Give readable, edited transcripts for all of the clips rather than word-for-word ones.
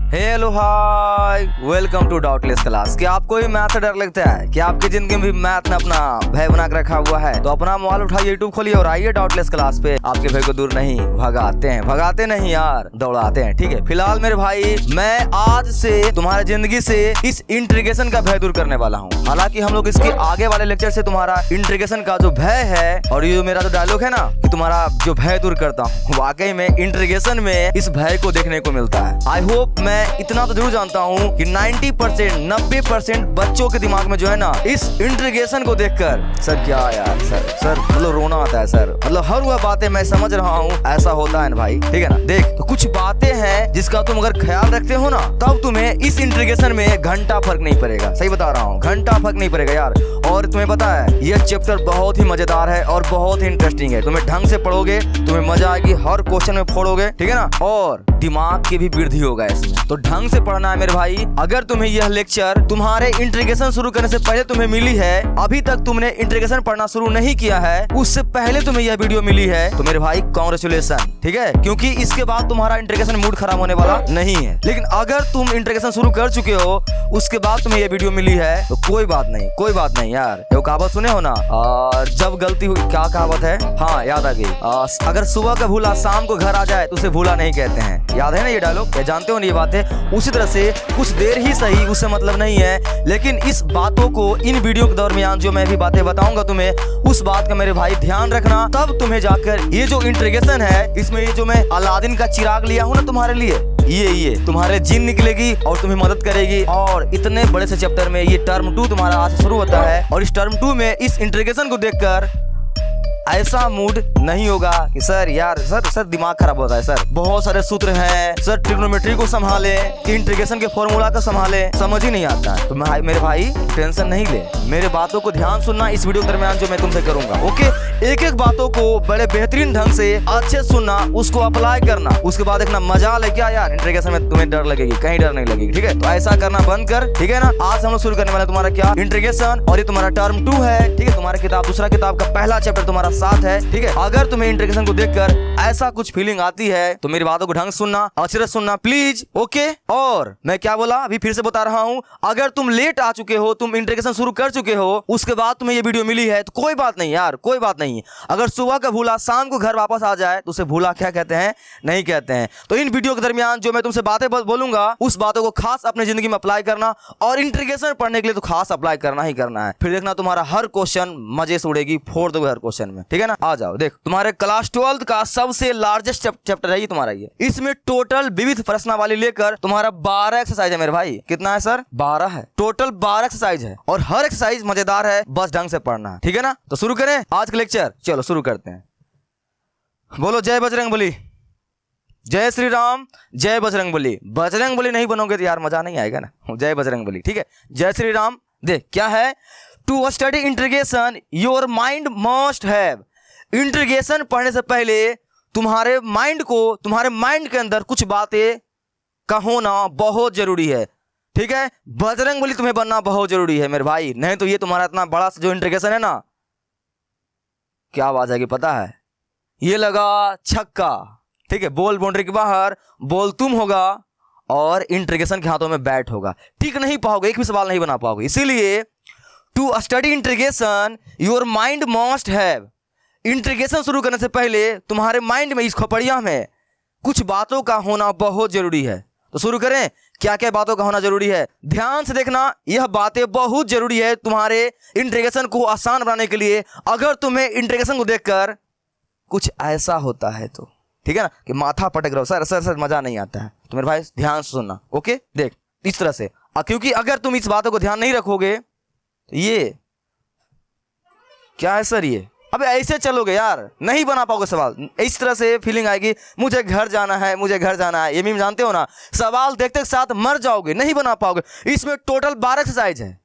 Hello hi, welcome to doubtless class. क्या आपको भी मैथ से डर लगता है? क्या आपकी जिंदगी में भी मैथ ने अपना भय बना के रखा हुआ है? तो अपना मोबाइल उठाइए, यूट्यूब खोलिए और आइए डाउटलेस क्लास पे। आपके भय को दूर नहीं भगाते नहीं यार, दौड़ाते हैं। ठीक है, फिलहाल मेरे भाई मैं आज से तुम्हारी जिंदगी से इस इंट्रीगेशन का भय दूर करने वाला हूँ। हालांकि हम लोग इसके आगे वाले लेक्चर से तुम्हारा इंट्रीगेशन का जो भय है और ये जो मेरा जो डायलॉग है ना कि तुम्हारा जो भय दूर करता हूँ, वाकई में इंट्रीगेशन में इस भय को देखने को मिलता है। आई होप, मैं इतना तो जरूर जानता हूँ कि 90% बच्चों के दिमाग में जो है ना इस इंट्रीगेशन को देखकर सर क्या यार सर मतलब रोना आता है सर। मतलब हर वह बातें मैं समझ रहा हूँ, ऐसा होता है ना भाई। ठीक है ना, देख तो कुछ बातें हैं जिसका तुम अगर ख्याल रखते हो ना तब तुम्हें इस इंट्रीगेशन में घंटा फर्क नहीं पड़ेगा। सही बता रहा हूँ, घंटा फर्क नहीं पड़ेगा यार। और तुम्हें पता है यह चैप्टर बहुत ही मजेदार है और बहुत ही इंटरेस्टिंग है। तुम्हें ढंग से पढ़ोगे तुम्हें मजा आएगी, हर क्वेश्चन में फोड़ोगे। ठीक है ना, और दिमाग की भी वृद्धि होगा इसमें। तो ढंग से पढ़ना है मेरे भाई। अगर तुम्हें यह लेक्चर तुम्हारे इंट्रीगेशन शुरू करने से पहले तुम्हें मिली है, अभी तक तुमने इंट्रीगेशन पढ़ना शुरू नहीं किया है, उससे पहले तुम्हें यह वीडियो मिली है, तो मेरे भाई कांग्रेचुलेशन। ठीक है, क्योंकि इसके बाद तुम्हारा इंट्रीगेशन मूड खराब होने वाला नहीं है। लेकिन अगर तुम इंट्रीगेशन शुरू कर चुके हो उसके बाद तुम्हें यह वीडियो मिली है तो कोई बात नहीं यार। वो कहावत सुने हो ना, जब गलती हुई, क्या कहावत है? हाँ याद आ गई, अगर सुबह का भूला शाम को घर आ जाए तो उसे भूला नहीं कहते हैं। याद है ना ये डायलॉग? क्या जानते हो ना ये बात है? उसी तरह से कुछ देर ही सही, उससे मतलब नहीं है, लेकिन इस बातों को इन वीडियो के दरमियान जो मैं भी बातें बताऊंगा तुम्हें, उस बात का मेरे भाई ध्यान रखना। तब तुम्हें जाकर ये जो इंट्रीगेशन है, इसमें ये जो मैं अलादीन का चिराग लिया हूँ ना तुम्हारे लिए, ये तुम्हारे जिन निकलेगी और तुम्हें मदद करेगी। और इतने बड़े से चैप्टर में ये टर्म 2 तुम्हारा आज से शुरू होता है और इस टर्म 2 में इस इंट्रीगेशन को देखकर ऐसा मूड नहीं होगा कि सर यार सर दिमाग खराब होता है सर, बहुत सारे सूत्र हैं सर, ट्रिग्नोमेट्री को संभाले, इंट्रीगेशन के फॉर्मूला को संभाले, समझ ही नहीं आता है। तो मेरे भाई टेंशन नहीं ले, मेरे बातों को ध्यान सुनना इस वीडियो के दरमियान जो मैं तुमसे करूंगा। ओके, एक एक बातों को बड़े बेहतरीन ढंग से अच्छे सुनना, उसको अप्लाई करना, उसके बाद देखना मजा ले क्या यार। इंट्रीगेशन में तुम्हें डर लगेगी, कहीं डर नहीं लगेगी। ठीक है, तो ऐसा करना बंद कर। ठीक है ना, आज हम लोग शुरू करने वाले तुम्हारा क्या इंट्रीगेशन, और ये तुम्हारा टर्म 2 है। ठीक है, तुम्हारा किताब दूसरा किताब का पहला चैप्टर तुम्हारा साथ है। ठीक है, अगर तुम्हें इंट्रीगेशन को देखकर ऐसा कुछ फीलिंग आती है तो मेरी बातों को ढंग सुनना, अच्छे से सुनना प्लीज। ओके, और मैं क्या बोला अभी फिर से बता रहा हूँ, अगर तुम लेट आ चुके हो, तुम इंट्रीगेशन शुरू कर चुके हो, उसके बाद तुम्हें ये वीडियो मिली है तो कोई बात नहीं यार, कोई बात नहीं। अगर सुबह का भूला शाम को घर वापस आ जाए तो उसे भूला क्या कहते हैं? नहीं कहते हैं। तो इन वीडियो के दरमियान जो मैं तुमसे बातें बोलूंगा उस बातों को खास अपनी जिंदगी में अप्लाई करना, और इंट्रीगेशन पढ़ने के लिए तो खास अप्लाई करना ही करना है। फिर देखना तुम्हारा हर क्वेश्चन मजे से उड़ेगी, फोड़ दोगे हर क्वेश्चन में। ठीक है ना, आ जाओ। देख, तुम्हारे क्लास 12 का सबसे लार्जेस्ट चैप्टर है ये तुम्हारा। ये इसमें टोटल विविध प्रश्नावली लेकर तुम्हारा 12 एक्सरसाइज है मेरे भाई। कितना है सर? 12 है, टोटल 12 एक्सरसाइज है और हर एक्सरसाइज मजेदार है, बस ढंग से पढ़ना है। ठीक है ना, तो शुरू करें आज का लेक्चर। चलो शुरू करते हैं। बोलो जय बजरंगबली, जय श्री राम, जय बजरंगबली। बजरंगबली नहीं बनोगे तो यार मजा नहीं आएगा ना। जय बजरंगबली। ठीक है, जय श्री राम। देख क्या है, to study integration your mind must have. Integration पढ़ने से पहले तुम्हारे माइंड के अंदर कुछ बातें का होना बहुत जरूरी है। ठीक है, बजरंगबली तुम्हें बनना बहुत जरूरी है मेरे भाई, नहीं तो ये तुम्हारा इतना बड़ा जो इंट्रीगेशन है ना, क्या आवाज आएगी पता है? ये लगा छक्का। ठीक है, बॉल बाउंड्री के बाहर, बॉल तुम होगा और इंट्रीगेशन के हाथों में बैट होगा। टिक नहीं पाओगे, एक भी सवाल नहीं बना पाओगे। इसीलिए to study integration your mind must have. Integration शुरू करने से पहले तुम्हारे माइंड में, इस खोपड़िया में कुछ बातों का होना बहुत जरूरी है। तो शुरू करें, क्या क्या बातों का होना जरूरी है? ध्यान से देखना, यह बातें बहुत जरूरी है तुम्हारे इंट्रीगेशन को आसान बनाने के लिए। अगर तुम्हें इंट्रीगेशन को देखकर कुछ ऐसा होता है तो ठीक है ना, कि माथा पटक रहा हो, सर मजा नहीं आता है, तो मेरे भाई ध्यान से सुनना। ओके, देख इस तरह से, क्योंकि अगर तुम इस बातों को ध्यान नहीं रखोगे तो ये क्या है सर, ये अबे ऐसे चलोगे यार, नहीं बना पाओगे सवाल। इस तरह से फीलिंग आएगी, मुझे घर जाना है, मुझे घर जाना है। ये मीम जानते हो ना, सवाल देखते के साथ मर जाओगे, नहीं बना पाओगे। इसमें टोटल 12 एक्सरसाइज है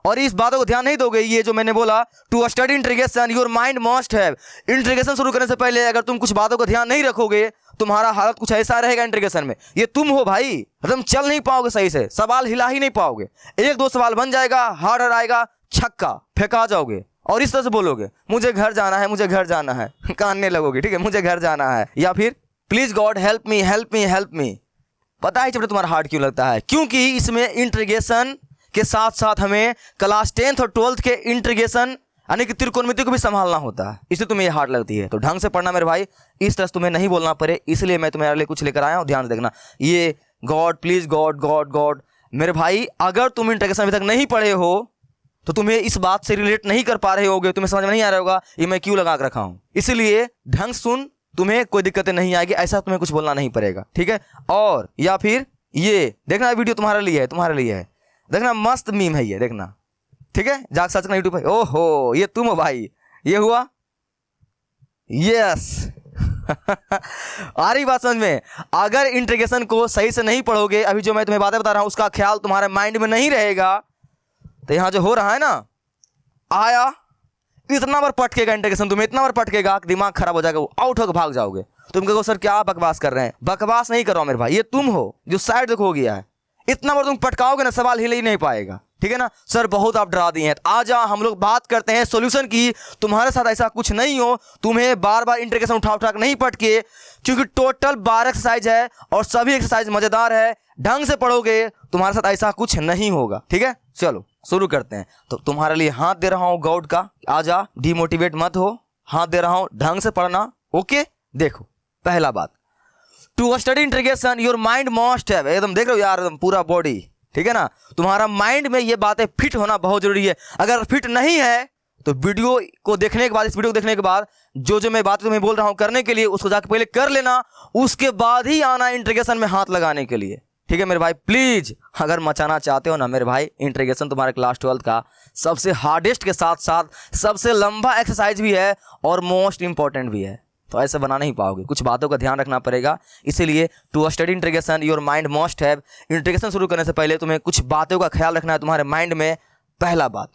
और इस बातों को ध्यान नहीं दोगे। ये जो मैंने बोला, to study integration your mind must have. Integration शुरू करने से पहले अगर तुम कुछ बातों को ध्यान नहीं रखोगे, तुम्हारा हालत कुछ ऐसा रहेगा इंट्रीगेशन में। ये तुम हो भाई, तुम चल नहीं पाओगे सही से, सवाल हिला ही नहीं पाओगे। एक दो सवाल बन जाएगा, हार्डर आएगा, छक्का फेंका जाओगे। और इस तरह से बोलोगे, मुझे घर जाना है, मुझे घर जाना है, कानने लगोगे। ठीक है, मुझे घर जाना है, या फिर please God help me help me help me. पता है चैप्टर तुम्हारा हार्ड क्यों लगता है? क्योंकि इसमें इंटीग्रेशन के साथ साथ हमें क्लास 10th और 12th के इंटीग्रेशन यानी कि त्रिकोणमिति को भी संभालना होता है, इसलिए तुम्हें ये हार्ड लगती है। तो ढंग से पढ़ना मेरे भाई, इस तरह से तुम्हें नहीं बोलना पड़े, इसलिए मैं तुम्हारे लिए कुछ लेकर आया हूँ। ध्यान से देखना, ये God please God God God. मेरे भाई अगर तुम इंटीग्रेशन अभी तक नहीं पढ़े हो तो तुम्हें इस बात से रिलेट नहीं कर पा रहे होगे, तुम्हें समझ में नहीं आ रहा होगा ये मैं क्यों लगा कर रखा हूँ। इसलिए ढंग सुन, तुम्हें कोई दिक्कतें नहीं आएगी, ऐसा तुम्हें कुछ बोलना नहीं पड़ेगा, ठीक है। और या फिर ये देखना वीडियो तुम्हारे लिए है, तुम्हारे लिए है, देखना मस्त मीम है ये, देखना ठीक है, जाके सर्च करना यूट्यूब पे। ओहो ये तुम हो भाई, ये हुआ, यस आ रही बात समझ में। अगर इंटीग्रेशन को सही से नहीं पढ़ोगे, अभी जो मैं तुम्हें बातें बता रहा हूं उसका ख्याल तुम्हारे माइंड में नहीं रहेगा, तो यहां जो हो रहा है ना, आया इतना बार पटकेगा इंटीग्रेशन, तुम्हें इतना बार पटकेगा दिमाग खराब हो जाएगा, आउट होकर भाग जाओगे। तुम कहो सर क्या बकवास कर रहे हैं, बकवास नहीं कर रहा हूं मेरे भाई, ये तुम हो जो साइड देखो हो गया है। इतना बार तुम पटकाओगे ना सवाल हिल ही नहीं पाएगा, ठीक है ना। सर बहुत आप डरा दिए हैं, आ जा हम लोग बात करते हैं सॉल्यूशन की। तुम्हारे साथ ऐसा कुछ नहीं हो, तुम्हें बार बार इंटीग्रेशन उठा उठा नहीं पटके, क्योंकि टोटल 12 एक्सरसाइज है और सभी एक्सरसाइज मजेदार है। ढंग से पढ़ोगे तुम्हारे साथ ऐसा कुछ नहीं होगा, ठीक है। चलो शुरू करते हैं। तो तुम्हारे लिए हाथ दे रहा हूं गॉड का, आ जा, डिमोटिवेट मत हो, हाथ दे रहा हूं, ढंग से पढ़ना, ओके। देखो पहला बात, to study integration your mind must have, एकदम देख रहे हो यार, एकदम पूरा बॉडी, ठीक है ना। तुम्हारा माइंड में ये बातें फिट होना बहुत जरूरी है। अगर फिट नहीं है तो वीडियो को देखने के बाद, इस वीडियो को देखने के बाद जो मैं बातें तुम्हें बोल रहा हूं करने के लिए, उसको जाकर पहले कर लेना, उसके बाद ही आना इंटीग्रेशन में हाथ लगाने के लिए, ठीक है मेरे भाई। प्लीज अगर मचाना चाहते हो ना मेरे भाई, इंटीग्रेशन तुम्हारे क्लास 12th का सबसे हार्डेस्ट के साथ साथ सबसे लंबा एक्सरसाइज भी है और मोस्ट इंपॉर्टेंट भी है, तो ऐसे बना नहीं पाओगे, कुछ बातों का ध्यान रखना पड़ेगा। इसीलिए to study integration your mind must have, integration शुरू करने से पहले तुम्हें कुछ बातों का ख्याल रखना है तुम्हारे माइंड में। पहला बात,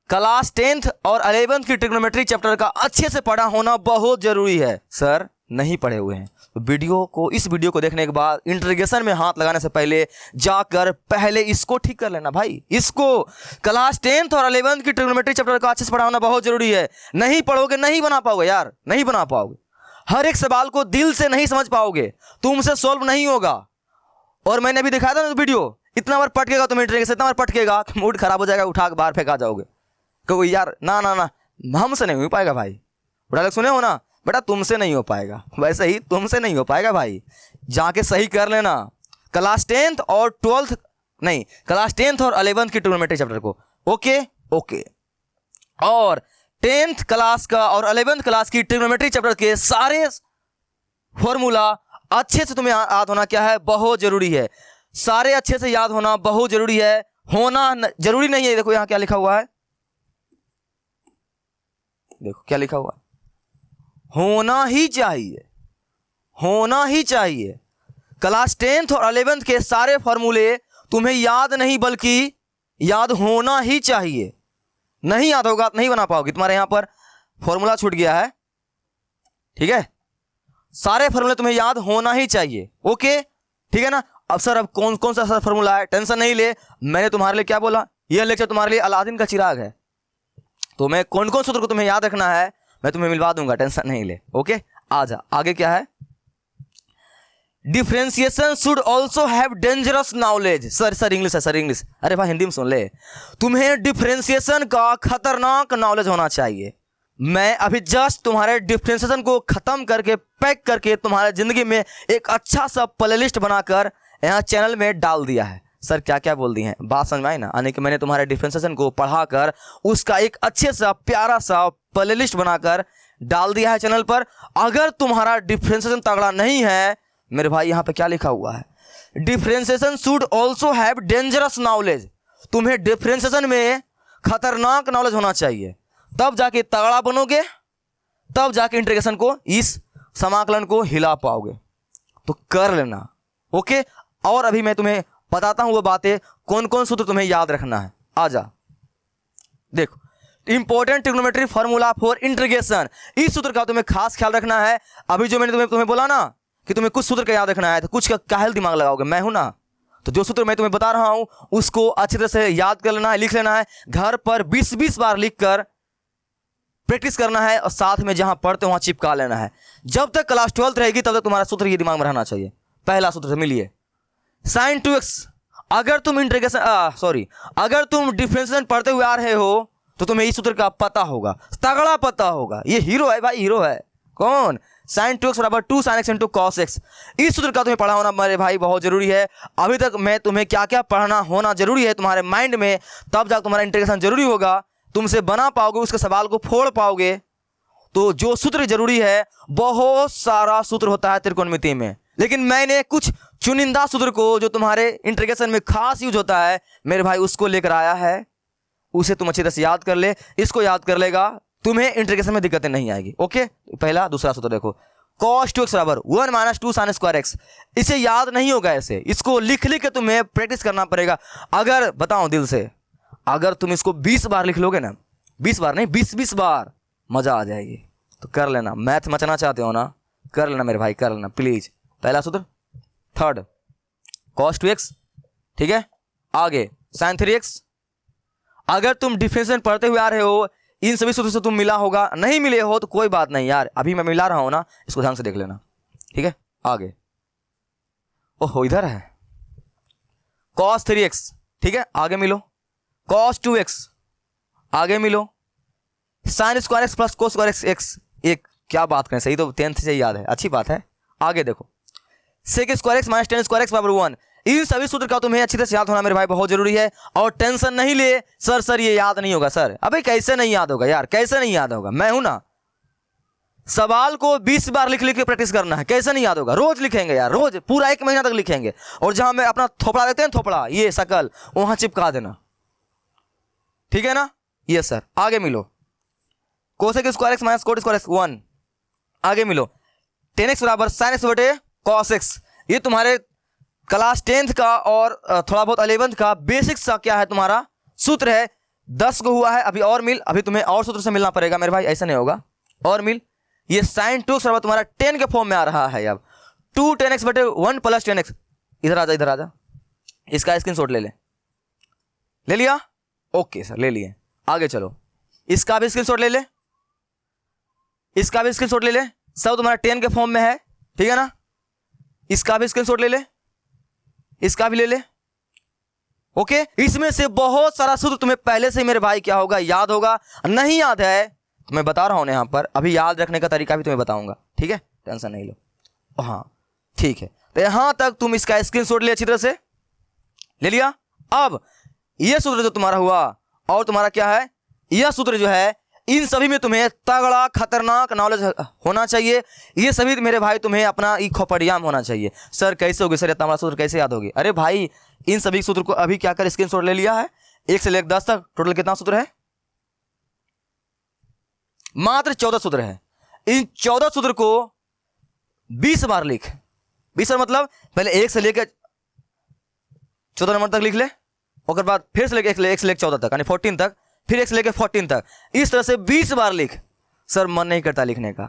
क्लास 10th और 11th की ट्रिग्नोमेट्री चैप्टर का अच्छे से पढ़ा होना बहुत जरूरी है। सर नहीं पढ़े हुए हैं तो इस वीडियो को देखने के बाद इंटीग्रेशन में हाथ लगाने से पहले जाकर पहले इसको ठीक कर लेना भाई। इसको क्लास 10th और 11th की ट्रिग्नोमेट्री चैप्टर का अच्छे से पढ़ा होना बहुत जरूरी है। नहीं पढ़ोगे नहीं बना पाओगे यार, नहीं बना पाओगे, हर एक सवाल को दिल से नहीं समझ पाओगे, तुमसे सोल्व नहीं होगा। और मैंने अभी दिखाया था ना वीडियो, इतना बार पटकेगा तुम इंटीग्रेशन, इतना बार पटकेगा मूड खराब हो जाएगा, उठा के बाहर फेंका जाओगे, कहो यार ना ना ना हमसे नहीं हो पाएगा भाई। बड़ा लोग सुने हो ना, बेटा तुमसे नहीं हो पाएगा, वैसे ही तुमसे नहीं हो पाएगा भाई, जाके सही कर लेना क्लास 10th और 12th नहीं, क्लास 10th और 11th की ट्रिग्नोमेट्री चैप्टर को, ओके ओके। और 10th क्लास का और 11th क्लास की ट्रिग्नोमेट्री चैप्टर के सारे फॉर्मूला अच्छे से तुम्हें याद होना क्या है, बहुत जरूरी है। सारे अच्छे से याद होना बहुत जरूरी है, होना जरूरी नहीं है। देखो यहां क्या लिखा हुआ है, देखो क्या लिखा हुआ है, होना ही चाहिए, होना ही चाहिए। क्लास 10th और 11th के सारे फॉर्मूले तुम्हें याद नहीं बल्कि याद होना ही चाहिए। नहीं याद होगा नहीं बना पाओगे, तुम्हारे यहां पर फॉर्मूला छूट गया है, ठीक है। सारे फॉर्मूले तुम्हें याद होना ही चाहिए, ओके ठीक है ना। अब सर अब कौन कौन सा फॉर्मूला है, टेंशन नहीं ले, मैंने तुम्हारे लिए क्या बोला, यह लेक्चर तुम्हारे लिए अलादीन का चिराग है। तो मैं कौन कौन सूत्र को तुम्हें याद रखना है मैं तुम्हें मिलवा दूंगा, टेंशन नहीं ले, ओके। आजा आगे क्या है, differentiation should also have dangerous knowledge. Sir English है, सर इंग्लिश, अरे भाई हिंदी में सुन ले। तुम्हें डिफरेंशिएशन का खतरनाक नॉलेज होना चाहिए। मैं अभी जस्ट तुम्हारे डिफरेंशिएशन को खत्म करके पैक करके तुम्हारे जिंदगी में एक अच्छा सा प्लेलिस्ट बनाकर यहाँ चैनल में डाल दिया है। सर क्या क्या बोल दी हैं, बात समझ में आई ना, यानी कि मैंने तुम्हारे डिफरेंशिएशन को पढ़ाकर उसका एक अच्छे सा प्यारा सा प्लेलिस्ट बनाकर डाल दिया है चैनल पर। अगर तुम्हारा डिफरेंशिएशन तगड़ा नहीं है मेरे भाई, यहाँ पे क्या लिखा हुआ है, differentiation should also have dangerous knowledge. तुम्हें डिफरेंशिएशन में खतरनाक नॉलेज होना चाहिए, तब जाके तगड़ा बनोगे, तब जाके इंटीग्रेशन को, इस समाकलन को हिला पाओगे। तो कर लेना, ओके। और अभी मैं तुम्हें बताता हूं वो बातें, कौन कौन सूत्र तुम्हें याद रखना है। आजा देखो, important trigonometry formula for integration, इस सूत्र का तुम्हें खास ख्याल रखना है। अभी जो मैंने तुम्हें बोला ना कि तुम्हें कुछ सूत्र का याद रखना है, तो कुछ का काहे दिमाग लगाओगे, मैं हूं ना। तो जो सूत्र मैं तुम्हें बता रहा हूं उसको अच्छी तरह से याद कर लेना है, लिख लेना है, घर पर 20-20 बार लिखकर प्रैक्टिस करना है, और साथ में जहां पढ़ते वहां चिपका लेना है। जब तक क्लास 12th रहेगी तब तक तुम्हारा सूत्र ये दिमाग में रहना चाहिए। पहला सूत्र से मिलिए। sin 2x, अगर तुम अगर तुम डिफरेंशिएशन पढ़ते हुए आ रहे हो तो तुम्हें इस सूत्र का पता होगा, तगड़ा पता होगा। ये हीरो है भाई, हीरो है। कौन? sin 2x बराबर 2 sin x into cos x। इस सूत्र का तुम्हें पढ़ा होना मेरे भाई बहुत जरूरी है। अभी तक मैं तुम्हें क्या क्या पढ़ना होना जरूरी है तुम्हारे माइंड में, तब जाकर तुम्हारा इंटीग्रेशन जरूरी होगा, तुमसे बना पाओगे, उसके सवाल को फोड़ पाओगे। तो जो सूत्र जरूरी है, बहुत सारा सूत्र होता है त्रिकोणमिति में, लेकिन मैंने कुछ चुनिंदा सूत्र को जो तुम्हारे इंटीग्रेशन में खास यूज होता है मेरे भाई, उसको लेकर आया है। उसे तुम अच्छी तरह से याद कर ले, इसको याद कर लेगा, तुम्हें इंटीग्रेशन में दिक्कतें नहीं आएगी। ओके, पहला दूसरा सूत्र देखो, cos 2x बराबर 1 माइनस 2 sin स्क्वायर x। इसे याद नहीं होगा, ऐसे इसको लिख लिख के तुम्हें प्रैक्टिस करना पड़ेगा। अगर बताओ दिल से, अगर तुम इसको 20 बार लिख लोगे ना, 20 बार नहीं 20 बार, मजा आ जाएगी। तो कर लेना, मैथ मचाना चाहते हो ना, कर लेना मेरे भाई, कर लेना प्लीज। पहला सूत्र, थर्ड cos 2x, ठीक है। आगे sin 3x। अगर तुम डिफरेंशिएशन पढ़ते हुए आ रहे हो, इन सभी सूत्र से तुम मिला होगा, नहीं मिले हो तो कोई बात नहीं यार, अभी मैं मिला रहा हूं ना, इसको ध्यान से देख लेना, ठीक है। आगे, ओहो इधर है cos 3x, ठीक है। आगे मिलो cos 2x, आगे मिलो sin square x plus cos square x। एक क्या बात करें, सही तो 10th से याद है, अच्छी बात है। आगे देखो sec square x minus tan square x बराबर 1। इन सभी सूत्र का तुम्हें अच्छी तरह से याद होना मेरे भाई बहुत जरूरी है। और टेंशन नहीं ले सर ये याद नहीं होगा सर, अबे कैसे नहीं याद होगा यार, कैसे नहीं याद होगा, मैं हूं ना। सवाल को 20 बार लिख लिख के प्रैक्टिस करना है, कैसे नहीं याद होगा, रोज लिखेंगे यार, रोज पूरा 1 महीना तक लिखेंगे। और जहां में अपना थोपड़ा देखते हैं, थोपड़ा ये शकल वहां चिपका देना, ठीक है ना। ये सर आगे मिलो cosec square x minus cot square x 1। आगे मिलो tan x बराबर sin x बटे cos x। ये तुम्हारे क्लास 10th का और थोड़ा बहुत 11th का बेसिक्स का क्या है, तुम्हारा सूत्र है। 10 को हुआ है, अभी और मिल, अभी तुम्हें और सूत्र से मिलना पड़ेगा मेरे भाई, ऐसा नहीं होगा, और मिल। ये sin 2x बराबर तुम्हारा 10 के फॉर्म में आ रहा है। अब 2 tan x बटे 1 प्लस tan x। इधर आजा, इधर आजा, इसका स्क्रीनशॉट ले लिया, ओके सर ले लिए। आगे चलो, इसका भी स्क्रीनशॉट ले ले, इसका भी स्क्रीनशॉट ले ले, सब तुम्हारा 10 के फॉर्म में है, ठीक है ना। इसका भी स्क्रीनशॉट ले ले, इसका भी ले ले, ओके। इसमें से बहुत सारा सूत्र तुम्हें पहले से मेरे भाई क्या होगा, याद होगा। नहीं याद है तो मैं बता रहा हूं यहां पर, अभी याद रखने का तरीका भी तुम्हें बताऊंगा, ठीक है, टेंशन नहीं लो। हाँ ठीक है, तो यहां तक तुम इसका स्क्रीनशॉट ले अच्छी तरह से ले लिया। अब यह सूत्र जो तुम्हारा हुआ, और तुम्हारा क्या है, यह सूत्र जो है, इन सभी में तुम्हें तगड़ा खतरनाक नॉलेज होना चाहिए। ये सभी मेरे भाई तुम्हें अपना खोपड़ियाम होना चाहिए। सर कैसे होगी सर, इतना बड़ा सूत्र कैसे याद होगी? अरे भाई इन सभी सूत्र को अभी क्या कर स्क्रीनशॉट ले लिया है, 1 से लेकर 10 तक टोटल कितना सूत्र है, मात्र 14 सूत्र है। इन 14 सूत्र को 20 बार लिख, 20 बार मतलब पहले 1 से लेकर 14 नंबर तक लिख ले, और बाद फिर से लेकर 1 से लेकर 14 तक यानी 14 तक, फिर 1 से लेकर 14 तक, इस तरह से 20 बार लिख। सर मन नहीं करता लिखने का,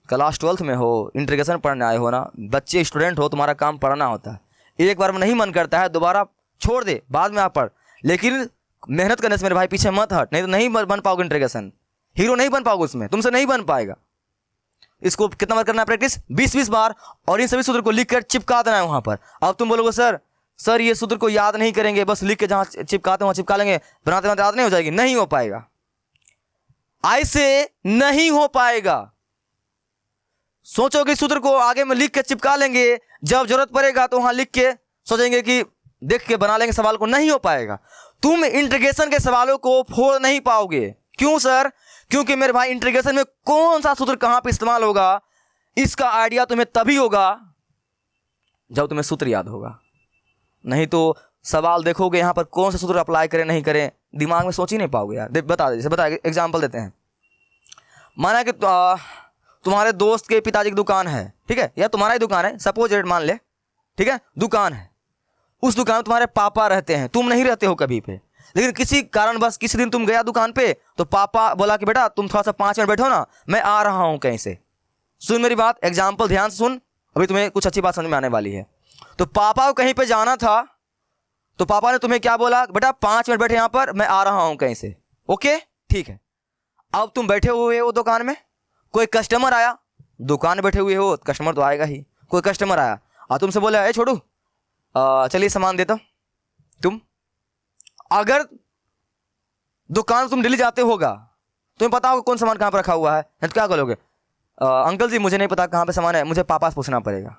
क्लास 12th में हो, इंटीग्रेशन पढ़ने आए हो ना, बच्चे स्टूडेंट हो, तुम्हारा काम पढ़ना होता है। एक बार में नहीं मन करता है, दोबारा छोड़ दे, बाद में आप पढ़, लेकिन मेहनत करने से मेरे भाई पीछे मत हट, नहीं तो नहीं बन पाओगे इंटीग्रेशन, हीरो नहीं बन पाओगे उसमें, तुमसे नहीं बन पाएगा। इसको कितना बार करना है प्रैक्टिस, 20-20 बार, और इन सभी सूत्र को लिख कर चिपका देना है वहां पर। अब तुम बोलोगे सर ये सूत्र को याद नहीं करेंगे, बस लिख के जहां चिपकाते वहां चिपका लेंगे, बनाते बनाते याद नहीं हो जाएगी, नहीं हो पाएगा, ऐसे नहीं हो पाएगा। सोचो कि सूत्र को आगे में लिख के चिपका लेंगे, जब जरूरत पड़ेगा तो वहां लिख के सोचेंगे कि देख के बना लेंगे सवाल को, नहीं हो पाएगा। तुम इंटीग्रेशन के सवालों को फोड़ नहीं पाओगे। क्यों सर? क्योंकि मेरे भाई इंटीग्रेशन में कौन सा सूत्र कहां पे इस्तेमाल होगा, इसका आइडिया तुम्हें तभी होगा जब तुम्हें सूत्र याद होगा। नहीं तो सवाल देखोगे यहां पर कौन सा सूत्र अप्लाई करें नहीं करें, दिमाग में सोच ही नहीं पाओगे यार। बता दे, जैसे बता, एग्जाम्पल देते हैं। माना कि तुम्हारे दोस्त के पिताजी की दुकान है, ठीक है, या तुम्हारा ही दुकान है, सपोज रेट मान ले, ठीक है, दुकान है, उस दुकान में तुम्हारे पापा रहते हैं, तुम नहीं रहते हो कभी पे, लेकिन किसी कारण बस किसी दिन तुम गया दुकान पे, तो पापा बोला कि बेटा तुम थोड़ा सा 5 मिनट बैठो ना, मैं आ रहा हूं कहीं से। सुन मेरी बात, एग्जाम्पल ध्यान से सुन, अभी तुम्हें कुछ अच्छी बात समझ में आने वाली है। तो पापा को कहीं पे जाना था, तो पापा ने तुम्हें क्या बोला, बेटा 5 मिनट बैठे यहां पर, मैं आ रहा हूं कहीं से। ओके ठीक है, अब तुम बैठे हुए हो दुकान में, कोई कस्टमर आया, दुकान बैठे हुए हो, कस्टमर तो आएगा ही, कोई कस्टमर आया और तुमसे बोला ए छोटू चलिए सामान देता, तुम अगर दुकान तुम डेली जाते होगा, तुम्हें पता होगा कौन सामान कहाँ पर रखा हुआ है, तो क्या करोगे? अंकल जी मुझे नहीं पता कहाँ पे सामान है, मुझे पापा से पूछना पड़ेगा,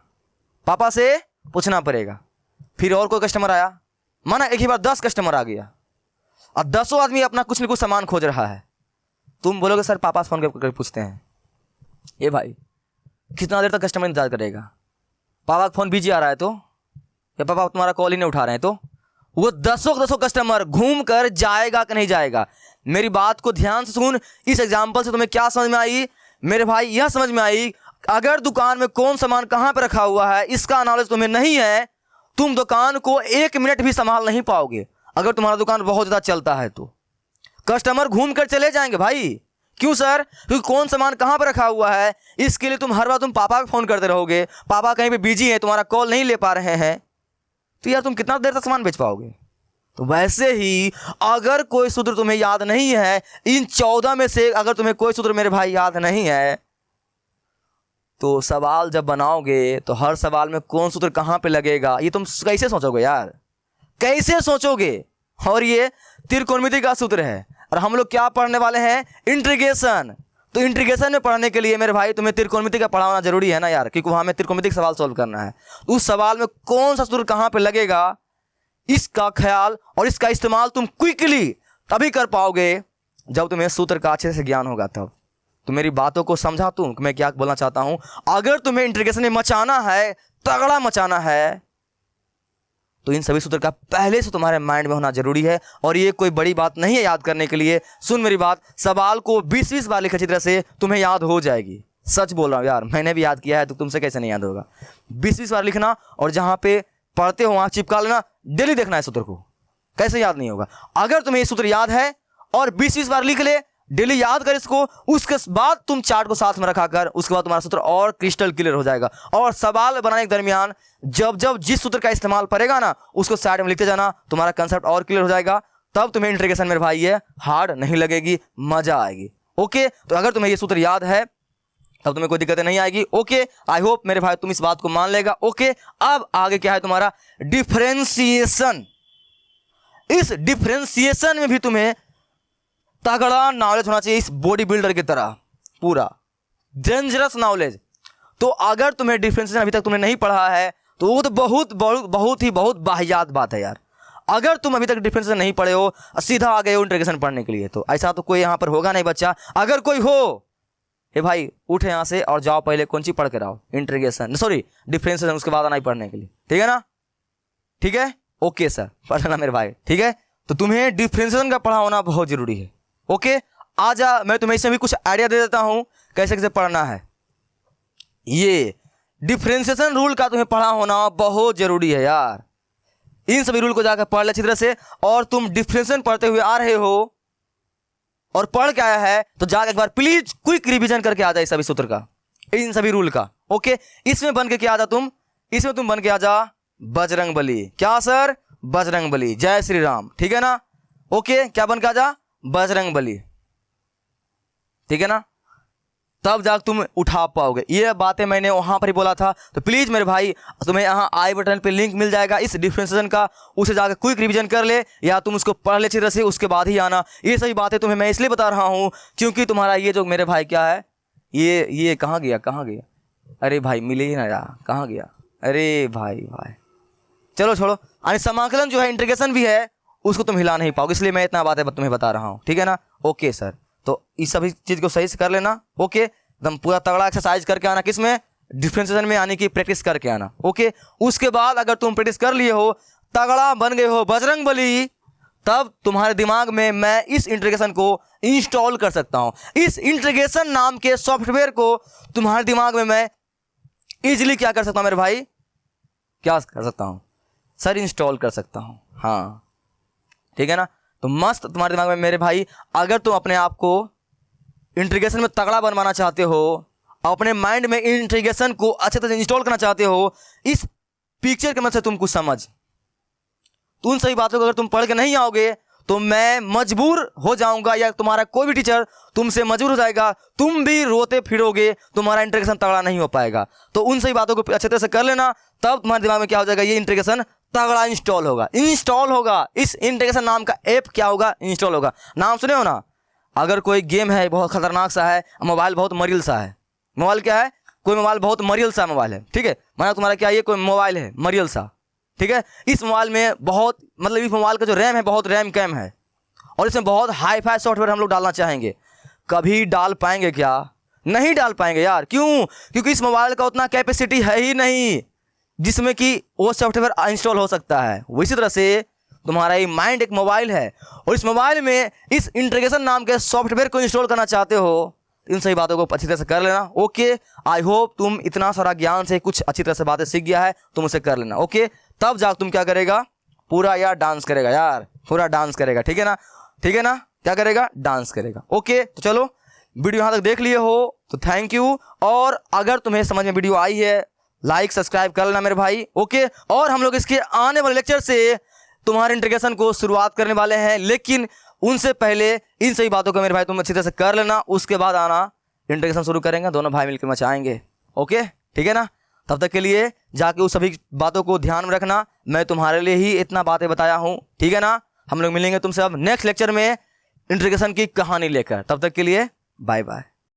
पापा से पूछना पड़ेगा। फिर और कोई कस्टमर आया, माना एक ही बार 10 कस्टमर आ गया और 10 आदमी अपना कुछ न कुछ सामान खोज रहा है, तुम बोलोगे सर पापा से फोन करके पूछते हैं। ये भाई कितना देर तक कस्टमर इंतजार करेगा? पापा का फोन बिजी आ रहा है तो, या पापा तुम्हारा कॉल ही नहीं उठा रहे हैं तो वो 10 कस्टमर घूम कर जाएगा कि नहीं जाएगा? मेरी बात को ध्यान से सुन। इस एग्जाम्पल से तुम्हें क्या समझ में आई मेरे भाई? यह समझ में आई अगर दुकान में कौन सामान कहाँ पे रखा हुआ है इसका नॉलेज तुम्हें नहीं है, तुम दुकान को 1 मिनट भी संभाल नहीं पाओगे। अगर तुम्हारा दुकान बहुत ज़्यादा चलता है तो कस्टमर घूम कर चले जाएंगे भाई। क्यों सर? क्योंकि कौन सामान कहाँ पर रखा हुआ है इसके लिए तुम हर बार तुम पापा को फोन करते रहोगे, पापा कहीं पे बिजी हैं, तुम्हारा कॉल नहीं ले पा रहे हैं, तो यार तुम कितना देर तक सामान बेच पाओगे? तो वैसे ही अगर कोई सूत्र तुम्हें याद नहीं है, इन 14 में से अगर तुम्हें कोई सूत्र मेरे भाई याद नहीं है, तो सवाल जब बनाओगे तो हर सवाल में कौन सूत्र कहाँ पे लगेगा ये तुम कैसे सोचोगे यार? कैसे सोचोगे? और ये त्रिकोणमिति का सूत्र है और हम लोग क्या पढ़ने वाले हैं? इंटीग्रेशन। तो इंटीग्रेशन में पढ़ने के लिए मेरे भाई तुम्हें त्रिकोणमिति का पढ़ाना जरूरी है ना यार, क्योंकि वहाँ में त्रिकोणमिति का सवाल सॉल्व करना है। उस सवाल में कौन सा सूत्र कहाँ पे लगेगा इसका ख्याल और इसका इस्तेमाल तुम क्विकली तभी कर पाओगे जब तुम्हें सूत्र का अच्छे से ज्ञान होगा। तब तो मेरी बातों को समझा तुम मैं क्या बोलना चाहता हूं। अगर तुम्हें इंटीग्रेशन में मचाना है, तगड़ा मचाना है, तो इन सभी सूत्र का पहले से तुम्हारे माइंड में होना जरूरी है। और ये कोई बड़ी बात नहीं है याद करने के लिए। सुन मेरी बात, सवाल को 20-20 बार लिखा अच्छी तरह से, तुम्हें याद हो जाएगी। सच बोल रहा हूँ यार, मैंने भी याद किया है तो तुमसे कैसे नहीं याद होगा। 20-20 बार लिखना और जहाँ पे पढ़ते हो वहाँ चिपका लेना, डेली देखना है सूत्र को, कैसे याद नहीं होगा। अगर तुम्हें ये सूत्र याद है और 20-20 बार लिख ले, डेली याद कर इसको, उसके बाद तुम चार्ट को साथ में रखा कर, उसके बाद तुम्हारा सूत्र और क्रिस्टल क्लियर हो जाएगा। और सवाल बनाने के दरमियान जब जब जिस सूत्र का इस्तेमाल पड़ेगा ना उसको साइड में लिखते जाना, तुम्हारा कंसेप्ट और क्लियर हो जाएगा। तब तुम्हें इंटीग्रेशन मेरे भाई ये हार्ड नहीं लगेगी, मजा आएगी। ओके, तो अगर तुम्हें ये सूत्र याद है तब तुम्हें कोई दिक्कत नहीं आएगी। ओके, आई होप मेरे भाई तुम इस बात को मान लेगा। ओके, अब आगे क्या है तुम्हारा डिफरेंशिएशन। इस डिफरेंशिएशन में भी तुम्हें तगड़ा नॉलेज होना चाहिए, इस बॉडी बिल्डर की तरह, पूरा डेंजरस नॉलेज। तो अगर तुम्हें डिफरेंशिएशन अभी तक तुमने नहीं पढ़ा है तो वो तो बहुत वाहियात बात है यार। अगर तुम अभी तक डिफरेंशिएशन नहीं पढ़े हो, सीधा आ गए हो इंटीग्रेशन पढ़ने के लिए, तो ऐसा तो कोई यहाँ पर होगा नहीं बच्चा। अगर कोई हो, हे भाई उठे यहाँ से और जाओ पहले कौन सी पढ़ के आओ, इंटीग्रेशन सॉरी डिफरेंशिएशन, उसके बाद आना ही पढ़ने के लिए, ठीक है ना? ठीक है, ओके सर, पढ़ना मेरे भाई, ठीक है। तो तुम्हें डिफरेंशिएशन का पढ़ा होना बहुत जरूरी है। ओके, आजा मैं तुम्हें इसमें भी कुछ आइडिया दे देता हूं कैसे कैसे पढ़ना है। ये डिफरेंशिएशन रूल का तुम्हें पढ़ा होना बहुत जरूरी है यार। इन सभी रूल को जाकर पढ़ ले अच्छी तरह से। और तुम डिफरेंशिएशन पढ़ते हुए आ रहे हो और पढ़ के आया है तो जाकर एक बार प्लीज क्विक रिवीजन करके आ जाए सभी सूत्र का, इन सभी रूल का। ओके, इसमें बन के क्या आ जा तुम, इसमें तुम बन के आ जा बजरंगबली। क्या सर? बजरंगबली, जय श्री राम, ठीक है ना? ओके, क्या बन के आ जा? बजरंगबली, ठीक है ना? तब जाकर तुम उठा पाओगे। ये बातें मैंने वहां पर ही बोला था। तो प्लीज मेरे भाई तुम्हें यहाँ आई बटन पे लिंक मिल जाएगा इस डिफरेंशिएशन का, उसे जाकर क्विक रिवीजन कर ले या तुम उसको पढ़ ले अच्छी तरह से, उसके बाद ही आना। ये सभी बातें तुम्हें मैं इसलिए बता रहा हूँ क्योंकि तुम्हारा ये जो मेरे भाई क्या है, ये कहाँ गया? अरे भाई मिले ही ना यार, कहाँ गया? अरे भाई चलो छोड़ो। यानी समाकलन जो है इंटीग्रेशन भी है, उसको तुम हिला नहीं पाओगे, इसलिए मैं इतना बातें तुम्हें बता रहा हूँ, ठीक है ना? ओके सर, तो इस सभी चीज को सही से कर लेना। ओके, एकदम पूरा तगड़ा एक्सरसाइज करके आना, किसमें? डिफरेंशिएशन में आने की प्रैक्टिस करके आना। ओके, उसके बाद अगर तुम प्रैक्टिस कर लिए हो, तगड़ा बन गए हो बजरंगबली, तब तुम्हारे दिमाग में मैं इस इंटीग्रेशन को इंस्टॉल कर सकता हूं। इस इंटीग्रेशन नाम के सॉफ्टवेयर को तुम्हारे दिमाग में मैं इजिली क्या कर सकता हूं मेरे भाई? क्या कर सकता हूं सर? इंस्टॉल कर सकता हूं। हाँ, ठीक है ना? तो मस्त तुम्हारे दिमाग में मेरे भाई, अगर तुम अपने आप को इंटीग्रेशन में तगड़ा बनवाना चाहते हो, अपने माइंड में इंटीग्रेशन को अच्छे तरह से इंस्टॉल करना चाहते हो, इस पिक्चर के मदद से तुम कुछ समझ, तो उन सही बातों को अगर तुम पढ़ के नहीं आओगे तो मैं मजबूर हो जाऊंगा या तुम्हारा कोई भी टीचर तुमसे मजबूर हो जाएगा, तुम भी रोते फिरोगे, तुम्हारा इंटीग्रेशन तगड़ा नहीं हो पाएगा। तो उन सही बातों को अच्छे तरह से कर लेना, तब तुम्हारे दिमाग में क्या हो जाएगा, ये इंटीग्रेशन तगड़ा इंस्टॉल होगा। इस इंटीग्रेशन नाम का ऐप क्या होगा, इंस्टॉल होगा। नाम सुने हो ना, अगर कोई गेम है बहुत खतरनाक सा है, मोबाइल बहुत मरियल सा है, मोबाइल क्या है, कोई मोबाइल बहुत मरियल सा मोबाइल है, ठीक है, माना तुम्हारा क्या, ये कोई मोबाइल है मरियल सा, ठीक है, इस मोबाइल में बहुत मतलब इस मोबाइल का जो रैम है बहुत रैम कैम है, और इसमें बहुत हाई फाई सॉफ्टवेयर हम लोग डालना चाहेंगे, कभी डाल पाएंगे क्या, नहीं डाल पाएंगे यार। क्यों? क्योंकि इस मोबाइल का उतना कैपेसिटी है ही नहीं जिसमें कि वो सॉफ्टवेयर इंस्टॉल हो सकता है। उसी तरह से तुम्हारा ये माइंड एक मोबाइल है, और इस मोबाइल में इस इंटीग्रेशन नाम के सॉफ्टवेयर को इंस्टॉल करना चाहते हो, इन सही बातों को अच्छी तरह से कर लेना। ओके, आई होप तुम इतना सारा ज्ञान से कुछ अच्छी तरह से बातें सीख गया है, तुम उसे कर लेना। ओके, तब जाकर तुम क्या करेगा, पूरा यार डांस करेगा यार, पूरा डांस करेगा, ठीक है ना, ठीक है ना, क्या करेगा, डांस करेगा। ओके, तो चलो वीडियो यहाँ तक देख लिए हो तो थैंक यू, और अगर तुम्हें समझ में वीडियो आई है लाइक सब्सक्राइब कर लेना मेरे भाई। ओके, और हम लोग इसके आने वाले लेक्चर से तुम्हारे इंटीग्रेशन को शुरुआत करने वाले हैं, लेकिन उनसे पहले इन सही बातों को मेरे भाई तुम अच्छी तरह से कर लेना, उसके बाद आना इंटीग्रेशन शुरू करेंगे, दोनों भाई मिलकर मचाएंगे। ओके, ठीक है ना, तब तक के लिए जाके उस सभी बातों को ध्यान में रखना, मैं तुम्हारे लिए ही इतना बातें बताया हूँ, ठीक है ना। हम लोग मिलेंगे तुमसे अब नेक्स्ट लेक्चर में इंटीग्रेशन की कहानी लेकर, तब तक के लिए बाय बाय।